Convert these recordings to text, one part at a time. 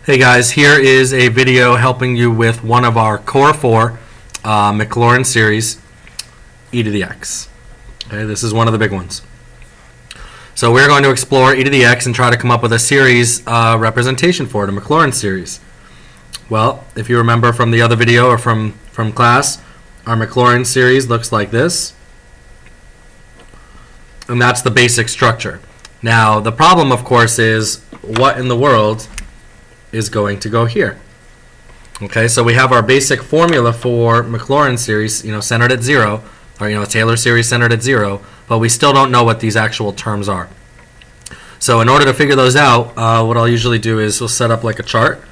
Hey guys, here is a video helping you with one of our core 4 Maclaurin series, e to the x. Okay, this is one of the big ones. So we're going to explore e to the x and try to come up with a series representation for it, a Maclaurin series. Well, if you remember from the other video or from class, our Maclaurin series looks like this. And that's the basic structure. Now, the problem, of course, is what in the world is going to go here. Okay, so we have our basic formula for Maclaurin series, centered at 0, or Taylor series centered at 0, but we still don't know what these actual terms are. So in order to figure those out, what I'll usually do is we'll set up like a chart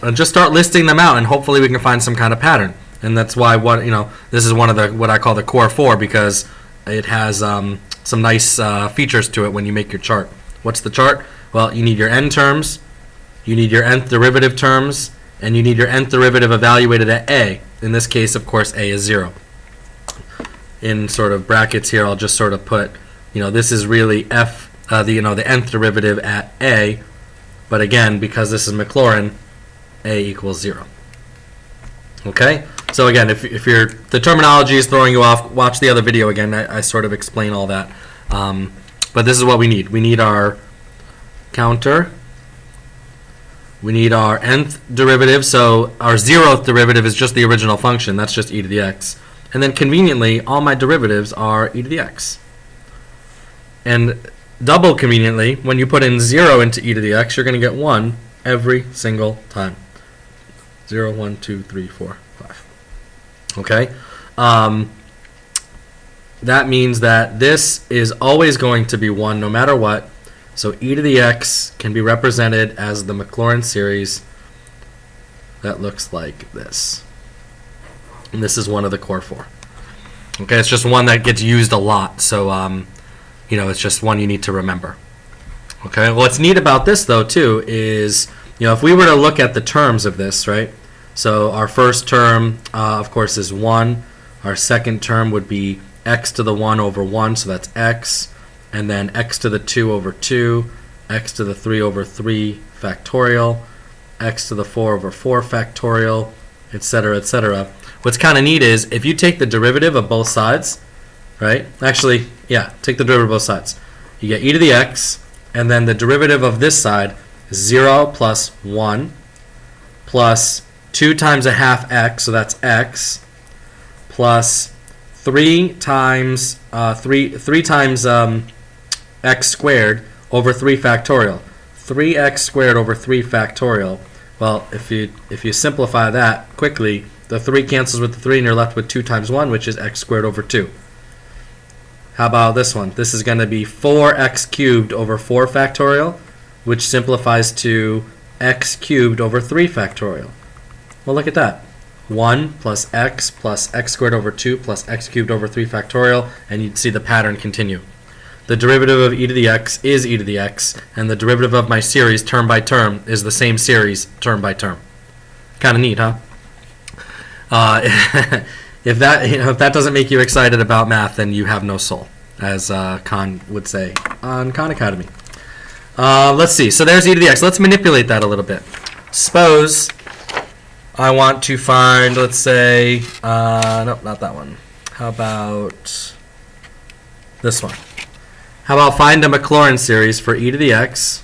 and just start listing them out, and hopefully we can find some kind of pattern. And that's why this is one of the what I call the core 4, because it has some nice features to it when you make your chart. What's the chart? Well, you need your n terms, you need your nth derivative terms, and you need your nth derivative evaluated at a. In this case, of course, a is 0. In sort of brackets here, I'll just sort of put, this is really f, the nth derivative at a, but again, because this is Maclaurin, a equals 0. Okay? So again, if the terminology is throwing you off, watch the other video again. I sort of explain all that. But this is what we need. We need our counter. We need our nth derivative. So our 0th derivative is just the original function. That's just e to the x. And then conveniently, all my derivatives are e to the x. And double conveniently, when you put in 0 into e to the x, you're going to get 1 every single time. 0, 1, 2, 3, 4, 5. Okay? That means that this is always going to be 1 no matter what. So e to the x can be represented as the Maclaurin series that looks like this. And this is one of the core 4. Okay, it's just one that gets used a lot. So, it's just one you need to remember. Okay, what's neat about this, though, too, is, if we were to look at the terms of this, right? So our first term, of course, is 1. Our second term would be x to the 1 over 1, so that's x. And then x to the 2 over 2, x to the 3 over 3 factorial, x to the 4 over 4 factorial, etc., etc. What's kind of neat is if you take the derivative of both sides, right? Actually, yeah, take the derivative of both sides. You get e to the x, and then the derivative of this side is 0 plus 1 plus 2 times a half x, so that's x, plus 3 times x squared over 3 factorial. 3x squared over 3 factorial. Well, if you simplify that quickly, the 3 cancels with the 3 and you're left with 2 times 1, which is x squared over 2. How about this one? This is going to be 4x cubed over 4 factorial, which simplifies to x cubed over 3 factorial. Well, look at that. 1 plus x squared over 2 plus x cubed over 3 factorial, and you'd see the pattern continue. The derivative of e to the x is e to the x, and the derivative of my series term by term is the same series term by term. Kind of neat, huh? If that doesn't make you excited about math, then you have no soul, as Khan would say on Khan Academy. Let's see. So there's e to the x. Let's manipulate that a little bit. Suppose I want to find, let's say, nope, not that one. How about this one? How about find a Maclaurin series for e to the x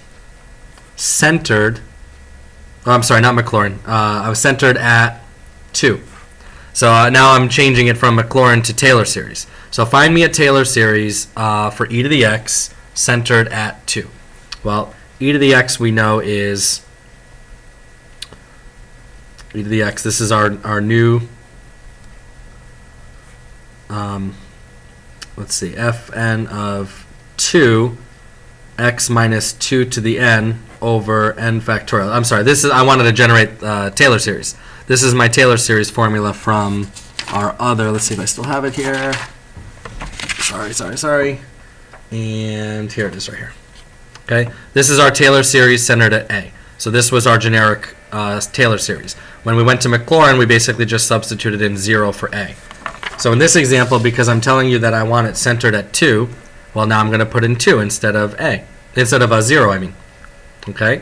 centered, oh, I'm sorry, not Maclaurin. I was centered at 2. So now I'm changing it from Maclaurin to Taylor series. So find me a Taylor series for e to the x centered at 2. Well, e to the x we know is e to the x. This is our new, let's see, fn of 2 x minus 2 to the n over n factorial. I'm sorry, I wanted to generate Taylor series. This is my Taylor series formula from our other, let's see if I still have it here. Sorry. And here it is right here. Okay, this is our Taylor series centered at a. So this was our generic Taylor series. When we went to Maclaurin, we basically just substituted in 0 for a. So in this example, because I'm telling you that I want it centered at 2, well, now I'm going to put in 2 instead of a. Instead of a 0, I mean. Okay?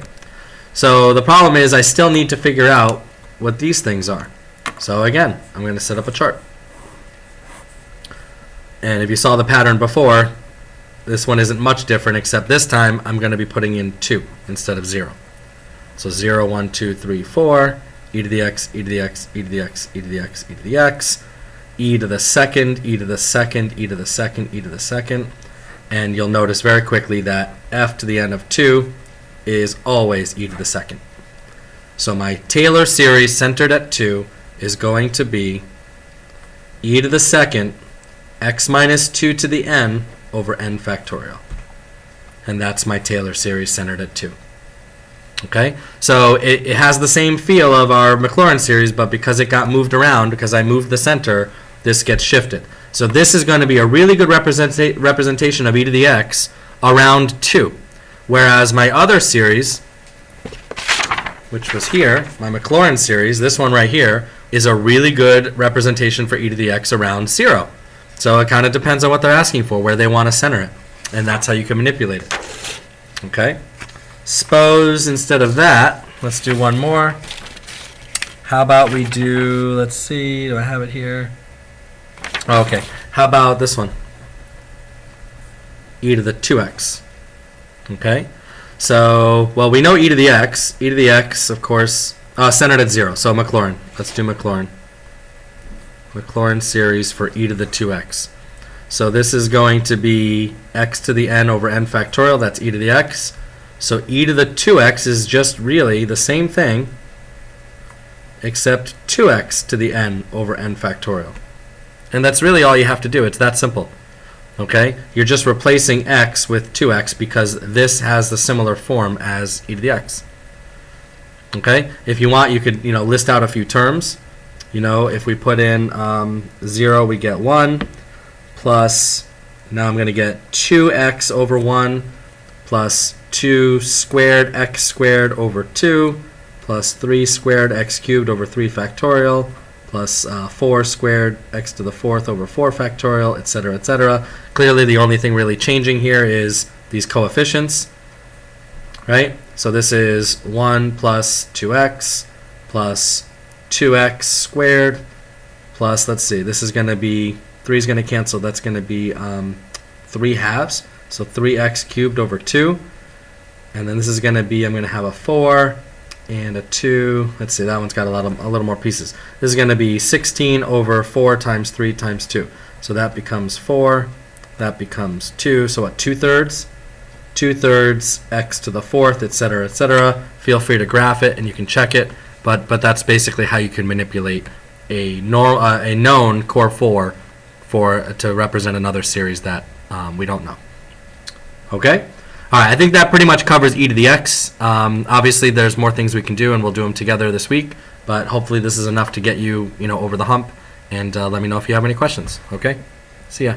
So the problem is I still need to figure out what these things are. So again, I'm going to set up a chart. And if you saw the pattern before, this one isn't much different, except this time I'm going to be putting in 2 instead of 0. So 0, 1, 2, 3, 4, e to the x, e to the x, e to the x, e to the x, e to the x, e to the second, e to the second, e to the second, e to the second. And you'll notice very quickly that f to the n of 2 is always e to the second. So my Taylor series centered at 2 is going to be e to the second x minus 2 to the n over n factorial. And that's my Taylor series centered at 2. Okay, so it has the same feel of our Maclaurin series, but because it got moved around, because I moved the center, this gets shifted. So this is going to be a really good representation of e to the x around 2. Whereas my other series, which was here, my Maclaurin series, this one right here, is a really good representation for e to the x around 0. So it kind of depends on what they're asking for, where they want to center it. And that's how you can manipulate it. Okay? Suppose instead of that, let's do one more. How about we do, let's see, do I have it here? Okay, how about this one? E to the 2x. Okay? So, well, we know e to the x, of course, centered at 0. So Maclaurin. Let's do Maclaurin. Maclaurin series for e to the 2x. So this is going to be x to the n over n factorial. That's e to the x. So e to the 2x is just really the same thing, except 2x to the n over n factorial. And that's really all you have to do. It's that simple. Okay? You're just replacing x with 2x because this has the similar form as e to the x. Okay? If you want, you could list out a few terms. If we put in 0, we get 1, plus, now I'm going to get 2x over 1, plus 2 squared x squared over 2, plus 3 squared x cubed over 3 factorial, plus 4 squared x to the 4th over 4 factorial, etc., etc. Clearly, the only thing really changing here is these coefficients, right? So this is 1 plus 2x plus 2x squared plus, let's see, this is going to be, 3 is going to cancel, that's going to be 3 halves, so 3x cubed over 2. And then this is going to be, I'm going to have a 4 and a 2. Let's see, that one's got a little more pieces. This is going to be 16 over 4 times 3 times 2. So that becomes 4. That becomes 2. So what, 2/3? 2/3 x to the 4th, etc., etc. Feel free to graph it and you can check it. But that's basically how you can manipulate a known core 4 to represent another series that we don't know. Okay? All right, I think that pretty much covers e to the x. Obviously, there's more things we can do, and we'll do them together this week. But hopefully, this is enough to get you, over the hump. And let me know if you have any questions. Okay? See ya.